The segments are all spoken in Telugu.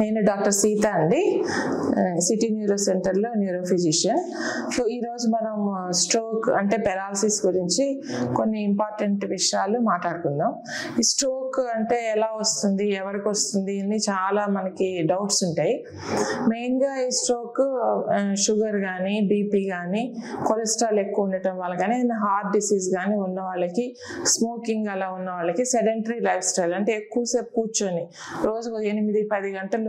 నేను డాక్టర్ సీత అండి, సిటీ న్యూరో సెంటర్లో న్యూరో ఫిజిషియన్. సో ఈరోజు మనం స్ట్రోక్ అంటే పెరాలసిస్ గురించి కొన్ని ఇంపార్టెంట్ విషయాలు మాట్లాడుకుందాం. ఈ స్ట్రోక్ అంటే ఎలా వస్తుంది, ఎవరికి వస్తుంది అని చాలా మనకి డౌట్స్ ఉంటాయి. మెయిన్గా ఈ స్ట్రోక్ షుగర్ కానీ, బీపీ కానీ, కొలెస్ట్రాల్ ఎక్కువ ఉండటం వల్ల కానీ, హార్ట్ డిసీజ్ కానీ ఉన్న వాళ్ళకి, స్మోకింగ్ అలా ఉన్న వాళ్ళకి, సెడెంటరీ లైఫ్ స్టైల్ అంటే ఎక్కువసేపు కూర్చొని రోజుకు 8-10 గంటలు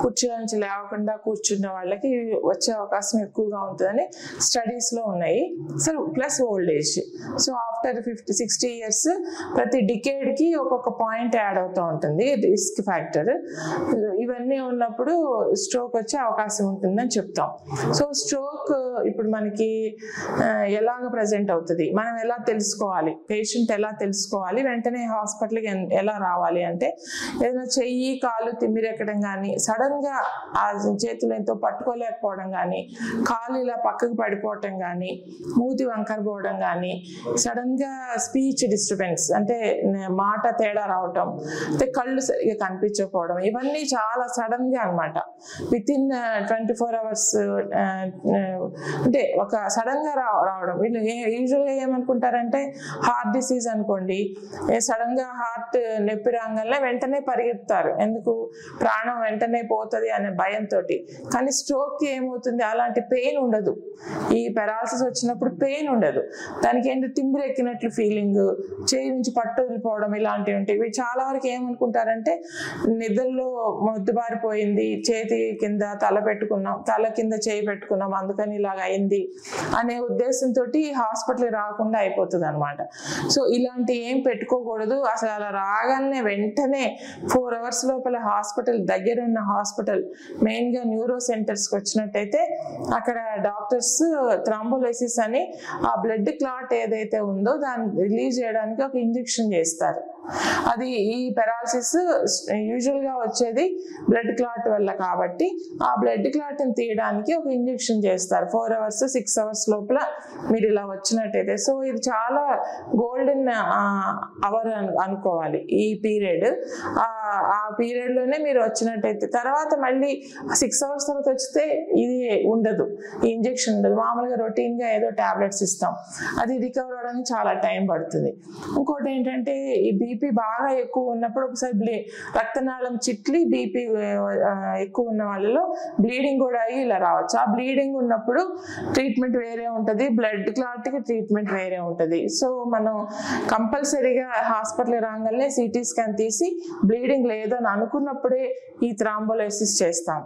కుర్చీలో నుంచి లేవకుండా కూర్చున్న వాళ్ళకి వచ్చే అవకాశం ఎక్కువగా ఉంటుందని స్టడీస్లో ఉన్నాయి. So plus old age. So after 50-60 years ప్రతి డికేడ్కి ఒక్కొక్క పాయింట్ యాడ్ అవుతూ ఉంటుంది రిస్క్ ఫ్యాక్టర్. ఇవన్నీ ఉన్నప్పుడు స్ట్రోక్ వచ్చే అవకాశం ఉంటుందని చెప్తాం. సో స్ట్రోక్ ఇప్పుడు మనకి ఎలాగ ప్రజెంట్ అవుతుంది, మనం ఎలా తెలుసుకోవాలి, పేషెంట్ ఎలా తెలుసుకోవాలి, వెంటనే హాస్పిటల్కి ఎలా రావాలి అంటే, ఏదైనా చెయ్యి కాలు తిమ్మిరెక్కడం కానీ, సడన్గా ఆ చేతులు ఎంతో పట్టుకోలేకపోవడం కానీ, కాలు ఇలా పక్కకు పడిపోవటం కానీ, మూతి వంకర పోవడం కానీ, సడన్గా స్పీచ్ డిస్టర్బెన్స్ అంటే మాట తేడా రావటం, అంటే కళ్ళు సరిగ్గా కనిపించకపోవడం, ఇవన్నీ చాలా సడన్గా అనమాట. వితిన్ 24 hours అంటే ఒక సడన్గా రావడం. వీళ్ళు యూజువల్గా ఏమనుకుంటారంటే హార్ట్ డిసీజ్ అనుకోండి, సడన్గా హార్ట్ నొప్పి రాగానే వెంటనే పరిగెత్తారు, ఎందుకు ప్రాణం వెంటనే పోతుంది అనే భయంతో. కానీ స్ట్రోక్కి ఏమవుతుంది, అలాంటి పెయిన్ ఉండదు. ఈ పెరాలసిస్ వచ్చినప్పుడు పెయిన్ ఉండదు. దానికి ఏంటి, తిమ్మిరెక్కినట్లు ఫీలింగ్, చేయి నుంచి పట్టు వదిలిపోవడం, ఇలాంటివి ఉంటాయి. ఇవి చాలా వరకు ఏమనుకుంటారంటే నిద్రలో మొద్దుబారిపోయింది, చేతి కింద తల పెట్టుకున్నాం, తల కింద చేయి పెట్టుకున్నాం, అందుకని ఇలాగ అయింది అనే ఉద్దేశంతో హాస్పిటల్ రాకుండా అయిపోతుంది అనమాట. సో ఇలాంటి ఏం పెట్టుకోకూడదు. అసలు అలా రాగానే వెంటనే 4 hours లోపల హాస్పిటల్, దగ్గర ఉన్న హాస్పిటల్, మెయిన్గా న్యూరో సెంటర్స్కి వచ్చినట్టయితే అక్కడ డాక్టర్స్ థ్రాంబోలైసిస్ అని ఆ బ్లడ్ క్లాట్ ఏదైతే ఉందో దాన్ని రిలీజ్ చేయడానికి ఒక ఇంజెక్షన్ చేస్తారు. అది ఈ పెరాలసిస్ యూజువల్గా వచ్చేది బ్లడ్ క్లాట్ వల్ల కాబట్టి ఆ బ్లడ్ క్లాట్ని తీయడానికి ఒక ఇంజెక్షన్ చేస్తారు 4 hours 6 hours లోపల మీరు ఇలా వచ్చినట్టయితే. సో ఇది చాలా గోల్డెన్ అవర్ అనుకోవాలి ఈ పీరియడ్. ఆ పీరియడ్లోనే మీరు వచ్చినట్టయితే, తర్వాత మళ్ళీ 6 hours తర్వాత వచ్చితే ఇది ఉండదు, ఈ ఇంజెక్షన్ ఉండదు. మామూలుగా రొటీన్గా ఏదో టాబ్లెట్స్ ఇస్తాం, అది రికవర్ అవ్వడానికి చాలా టైం పడుతుంది. ఇంకోటి ఏంటంటే, ఈ బీపీ బాగా ఎక్కువ ఉన్నప్పుడు ఒకసారి రక్తనాళం చిట్లి బీపీ ఎక్కువ ఉన్న వాళ్ళలో బ్లీడింగ్ కూడా అయ్యి ఇలా రావచ్చు. ఆ బ్లీడింగ్ ఉన్నప్పుడు ట్రీట్మెంట్ వేరే ఉంటుంది, బ్లడ్ క్లాట్కి ట్రీట్మెంట్ వేరే ఉంటుంది. సో మనం కంపల్సరీగా హాస్పిటల్ రాగానే సిటీ స్కాన్ తీసి బ్లీడింగ్ లేదని అనుకున్నప్పుడే ఈ థ్రాంబోలైసిస్ చేస్తాం.